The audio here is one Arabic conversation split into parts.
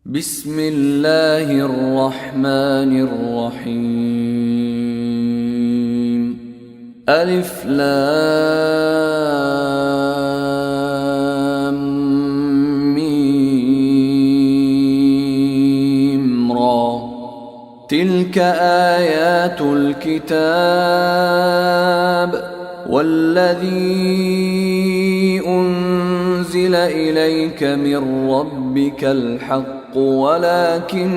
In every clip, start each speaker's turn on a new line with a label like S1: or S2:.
S1: بسم الله الرحمن الرحيم. ألف لام ميم را. تلك آيات الكتاب والذي أنزل إليك من ربك الحق ولكن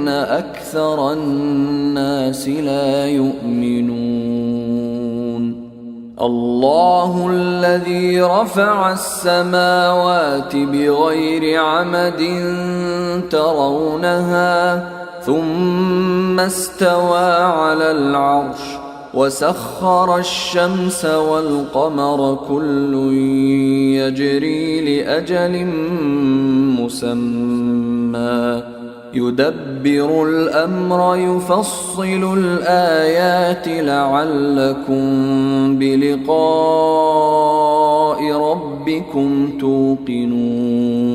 S1: أكثر الناس لا يؤمنون. الله الذي رفع السماوات بغير عمد ترونها ثم استوى على العرش وسخر الشمس والقمر كل يجري لأجل مسمى يدبر الأمر يفصل الآيات لعلكم بلقاء ربكم توقنون.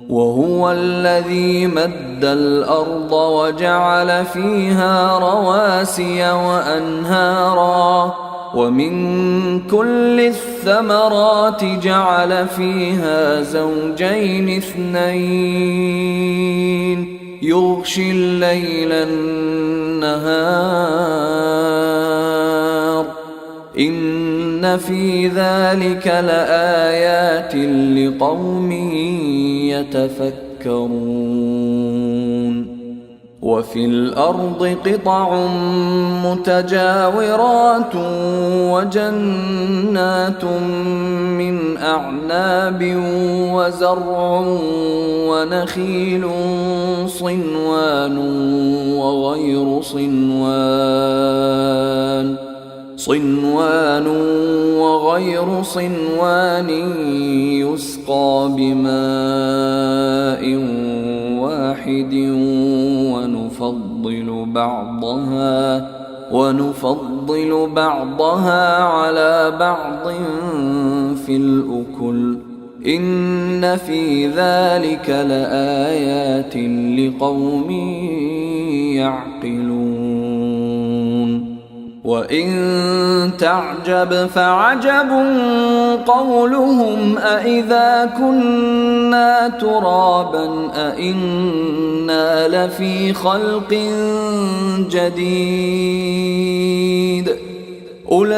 S1: وهو الذي مد الأرض وجعل فيها رواسي وأنهارا ومن كل الثمرات جعل فيها زوجين اثنين يغشي الليل النهار إن في ذلك لآيات لقوم يتفكرون. وفي الأرض قطع متجاورات وجنات من أعناب وزرع ونخيل صنوان وغير صنوان يسقى بماء واحد ونفضل بعضها على بعض في الأكل إن في ذلك لآيات لقوم يعقلون. وإن تعجب فعجب قولهم أإذا كنا ترابا أإنا لفي خلق جديد أولئك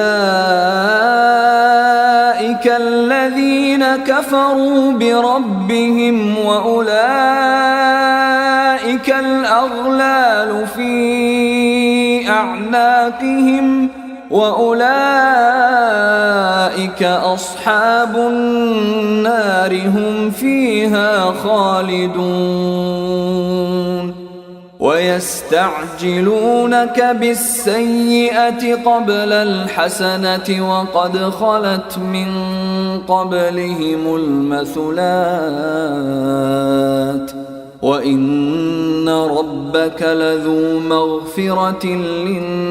S1: الذين كفروا بربهم وأولئك الأغلال في أعناقهم وأولئك أصحاب النار هم فيها خالدون. ويستعجلونك بالسيئة قبل الحسنة وقد خلت من قبلهم المثلات وإن ربك لذو مغفرة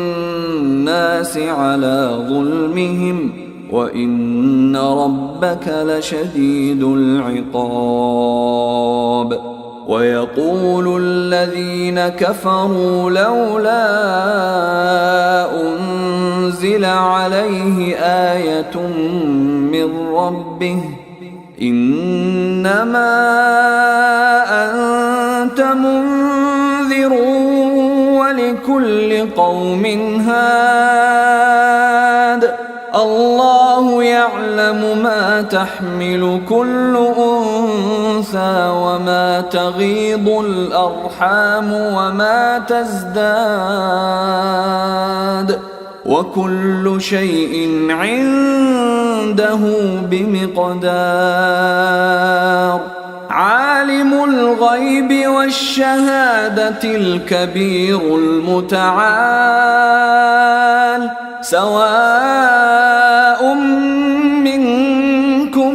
S1: للناس على ظلمهم وإن ربك لشديد العقاب. ويقول الذين كفروا لولا أنزل عليه آية من ربه إنما أنت منذر ولكل قوم هاد الله يعلم ما تحمل كل أنثى وما تغيض الأرحام وما تزداد وكل شيء عنده بمقدار. عالم الغيب والشهادة الكبير المتعال سواء منكم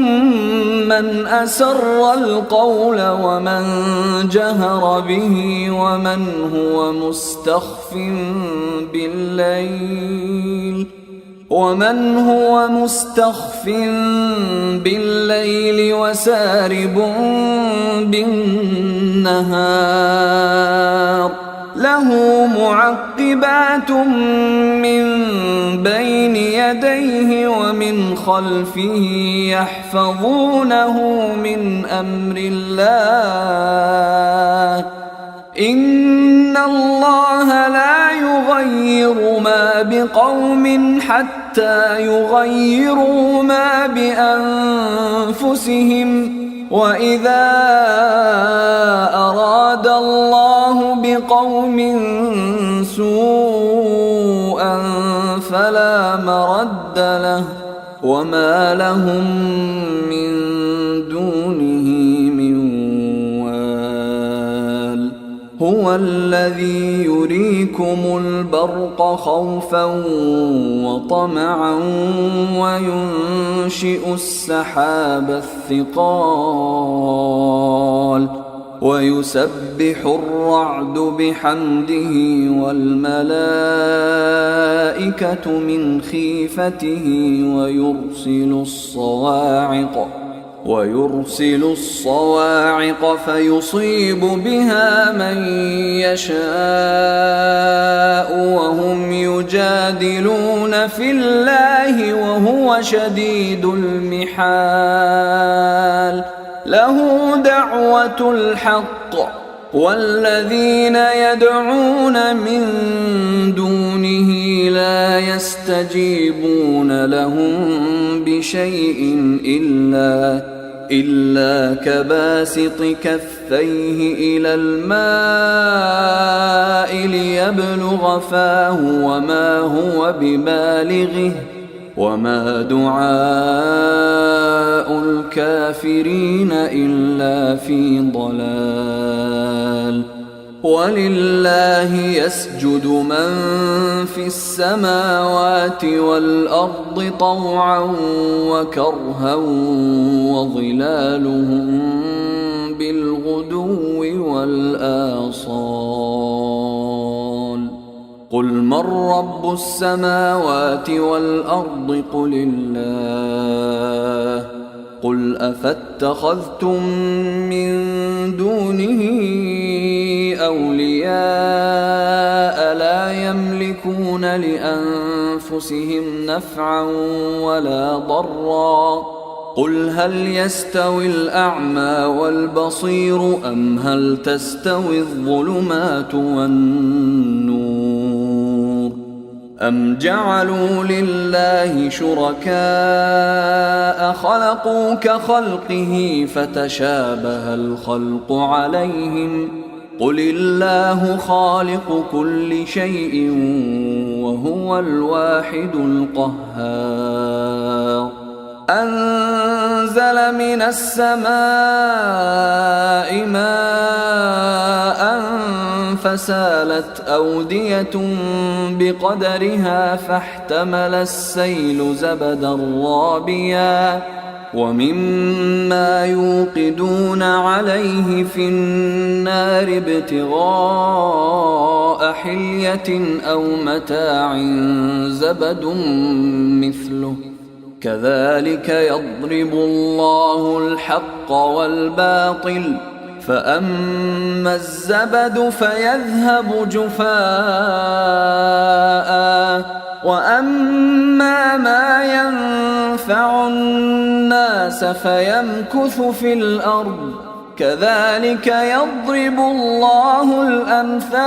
S1: من أسر القول ومن جهر به ومن هو مستخف بالليل ومن هو مستخف بالليل وسارب بالنهار له معقبات من بين يديه ومن خلفه يحفظونه من أمر الله إن الله لا يغير ما بقوم حتى يغيروا ما بأنفسهم وإذا أراد الله بقوم سوءا فلا مرد له وما لهم من دونه من وال هو الذي يريكم البرق خوفا وطمعا وينشئ السحاب الثقال ويسبح الرعد بحمده والملائكة من خيفته ويرسل الصواعق فيصيب بها من يشاء وهم يجادلون في الله وهو شديد المحال له دعوة الحق والذين يدعون من دونه لا يستجيبون لهم بشيء إلا كباسط كفيه إلى الماء ليبلغ فاه وما هو ببالغه وما دعاء الكافرين إلا في ضلال ولله يسجد من في السماوات والأرض طوعا وكرها وظلالهم بالغدو والآصال قل من رب السماوات والأرض قل الله قل أفاتخذتم من دونه أولياء لا يملكون لأنفسهم نفعا ولا ضرا قل هل يستوي الأعمى والبصير أم هل تستوي الظلمات والنور أم جعلوا لله شركاء خلقوا كخلقه فتشابه الخلق عليهم قل الله خالق كل شيء وهو الواحد القهار أنزل من السماء ماء فسالت أودية بقدرها فاحتمل السيل زبدا رابيا ومما يوقدون عليه في النار ابتغاء حلية أو متاع زبد مثله كذلك يضرب الله الحق والباطل فأما الزبد فيذهب جفاء وأما ما ينفع الناس فيمكث في الأرض كذلك يضرب الله الأمثال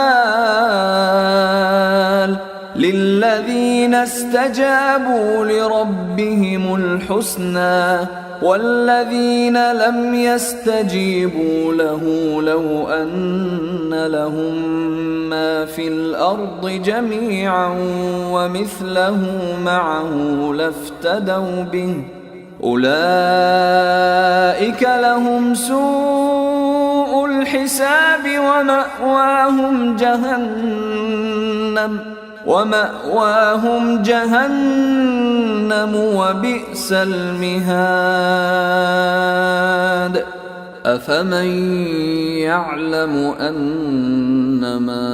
S1: للذين استجابوا لربهم الحسنى والذين لم يستجيبوا له لو أن لهم ما في الأرض جميعا ومثله معه لافتدوا به أولئك لهم سوء الحساب ومأواهم جهنم وبئس المهاد أفمن يعلم أنما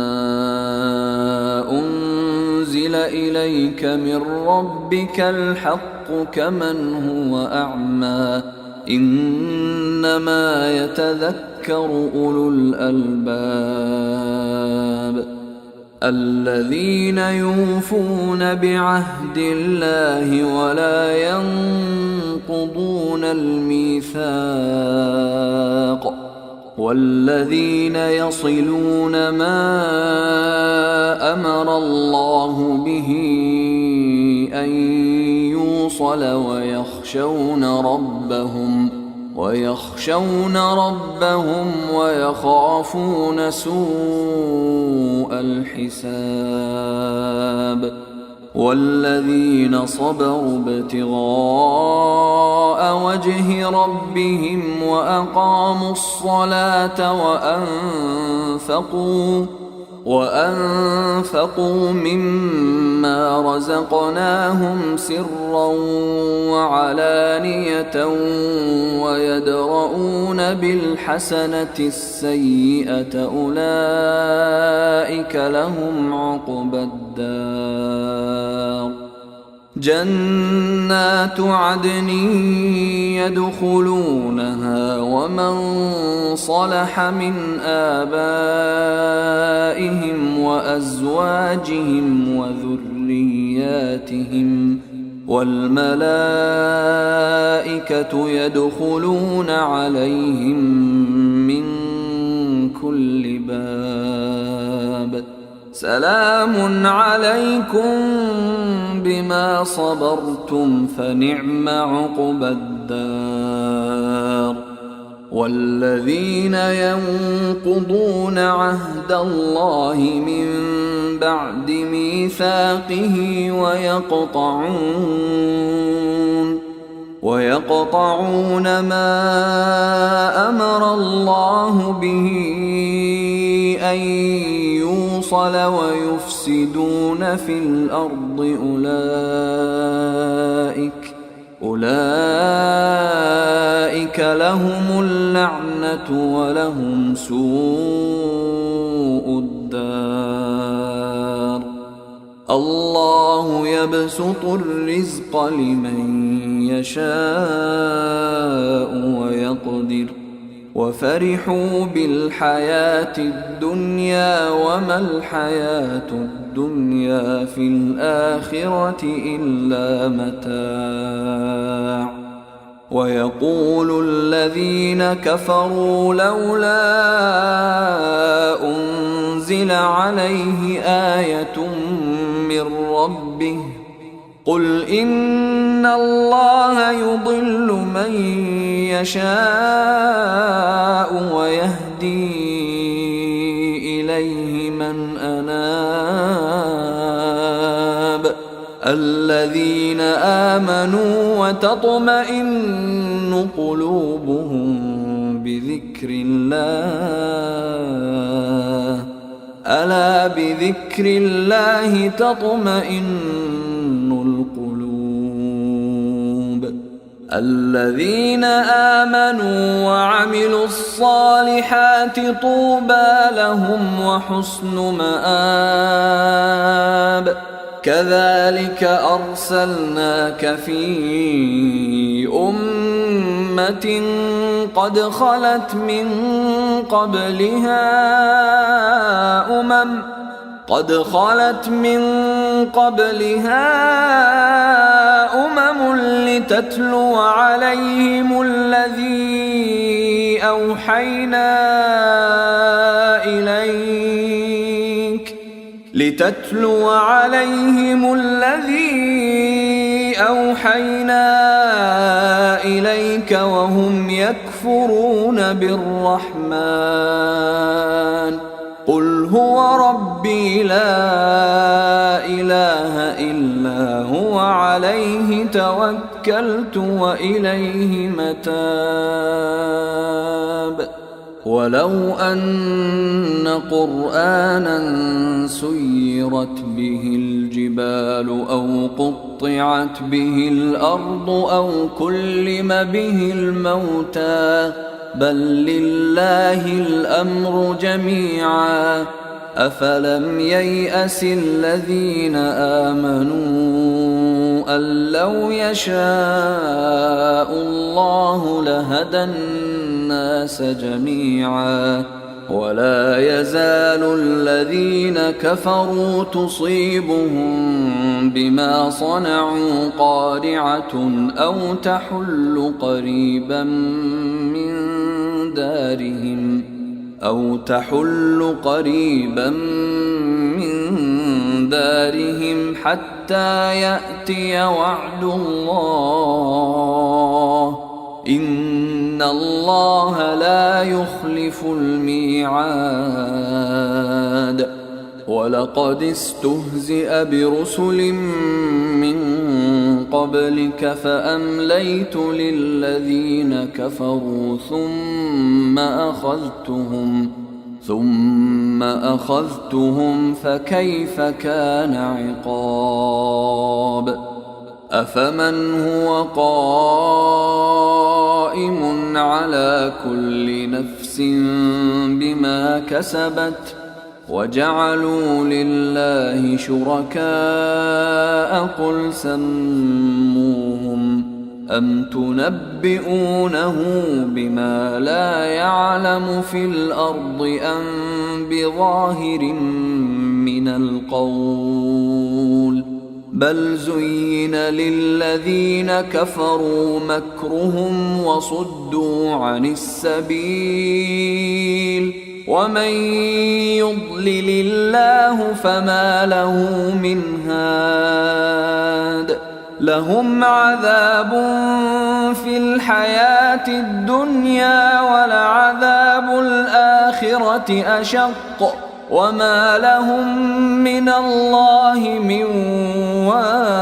S1: أنزل إليك من ربك الحق كمن هو أعمى إنما يتذكر أولو الألباب الذين يوفون بعهد الله ولا ينقضون الميثاق والذين يصلون ما أمر الله به أن يوصل ويخشون ربهم ويخافون سوء الحساب والذين صبروا ابتغاء وجه ربهم وأقاموا الصلاة وأنفقوا مما رزقناهم سرا وعلانية ويدرؤون بالحسنة السيئة أولئك لهم عقبى الدار جنات عدن يدخلونها ومن صلح من آبائهم وأزواجهم وذرياتهم والملائكة يدخلون عليهم من كل باب سلام عليكم بما صبرتم فنعم عقبى الدار والذين ينقضون عهد الله من بعد ميثاقه ويقطعون ما أمر الله به أن يوصل ويفسدون في الأرض أولئك لهم اللعنة ولهم سوء الدار الله يبسط الرزق لمن يشاء ويقدر وفرحوا بالحياة الدنيا وما الحياة الدنيا في الآخرة إلا متاع ويقول الذين كفروا لولا أنزل عليه آية من ربه قل إن الله يضل من يشاء ويهدي إليه من أناب الذين آمنوا وتطمئن قلوبهم بذكر الله ألا بذكر الله تطمئن القلوب الذين آمنوا وعملوا الصالحات طوبى لهم وحسن مآب كذلك أرسلناك في أمة قد خلت من قبلها أمم لتتلو عليهم الذي أوحينا إليك وهم يكفرون بالرحمن قل هو ربي لا إله إلا هو عليه توكلت وإليه متاب ولو أن قرآنا سيرت به الجبال أو قطعت به الأرض أو كلم به الموتى بل لله الأمر جميعا أفلم ييأس الذين آمنوا أن لو يشاء الله لهدى الناس جميعا ولا يزال الذين كفروا تصيبهم بما صنعوا قارعة أو تحل قريبا من دارهم حتى يأتي وعد الله إن الله لا يخلف الميعاد ولقد استهزئ برسل من قبلك فأمليت للذين كفروا ثم أخذتهم فكيف كان عقاب أفمن هو قائم على كل نفس بما كسبت وجعلوا لله شركاء قل سموهم أم تنبئونه بما لا يعلم في الأرض أم بظاهر من القول بل زين للذين كفروا مكرهم وصدوا عن السبيل ومن يضلل الله فما له من هاد لهم عذاب في الحياة الدنيا ولعذاب الآخرة أشق وما لهم من الله من واق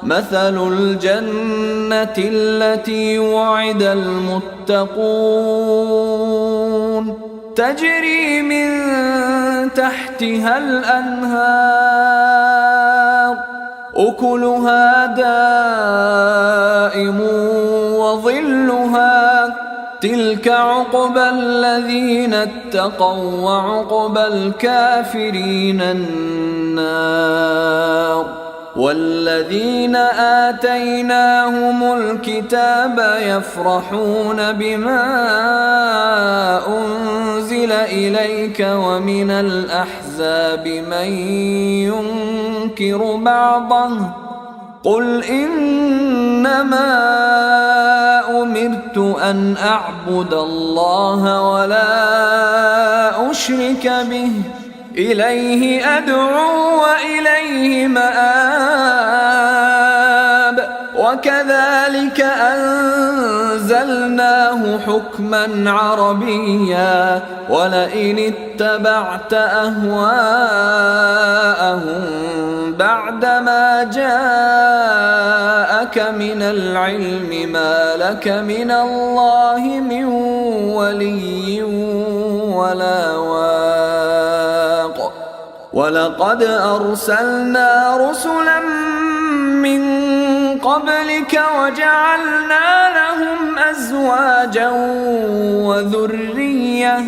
S1: مثل الجنة التي وعد المتقون تجري من تحتها الأنهار أكلها دائم وظلها تلك عقبى الذين اتقوا وعقبى الكافرين النار والذين آتيناهم الكتاب يفرحون بما أنزل إليك ومن الأحزاب من ينكر بعضه قل إنما أمرت أن أعبد الله ولا أشرك به إليه أدعو وإليه مآب وكذلك أنزلناه حكما عربيا ولئن اتبعت أهواءهم بعدما جاءك من العلم ما لك من الله من ولي ولا واق ولقد أرسلنا رسلا من قبلك وجعلنا لهم أزواجا وذرية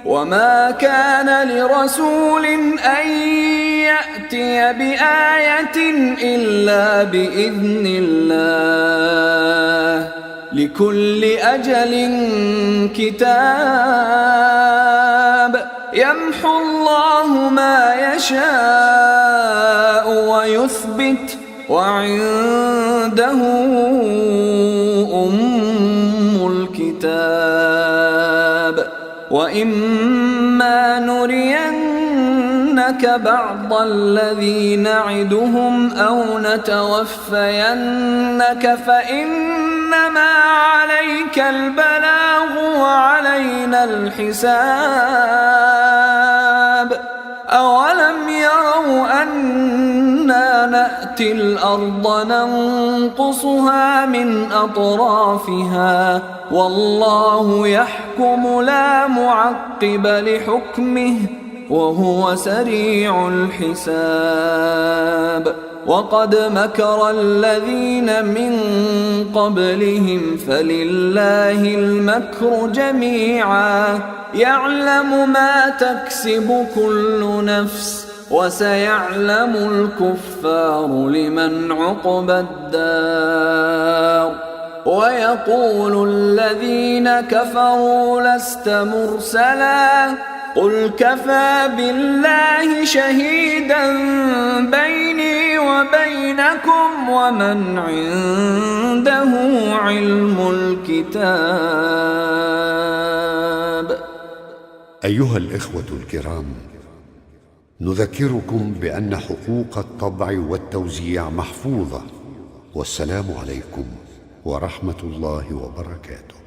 S1: وما كان لرسول أن يأتي بآية إلا بإذن الله لكل أجل كتاب يمحو الله ما يشاء ويثبت وعنده أم الكتاب وإما نرينك بعض الذي نعدهم أو نتوفينك فإنما عليك البلاغ وعلينا الحساب أولم يروا أنا نأتي الأرض ننقصها من أطرافها والله يحكم لا معقب لحكمه وهو سريع الحساب وقد مكر الذين من قبلهم فلله المكر جميعا يعلم ما تكسب كل نفس وسيعلم الكفار لمن عقبى الدار ويقول الذين كفروا لست مرسلا قل كفى بالله شهيدا بيني وبينكم ومن عنده علم الكتاب.
S2: أيها الإخوة الكرام، نذكركم بأن حقوق الطبع والتوزيع محفوظة. والسلام عليكم ورحمة الله وبركاته.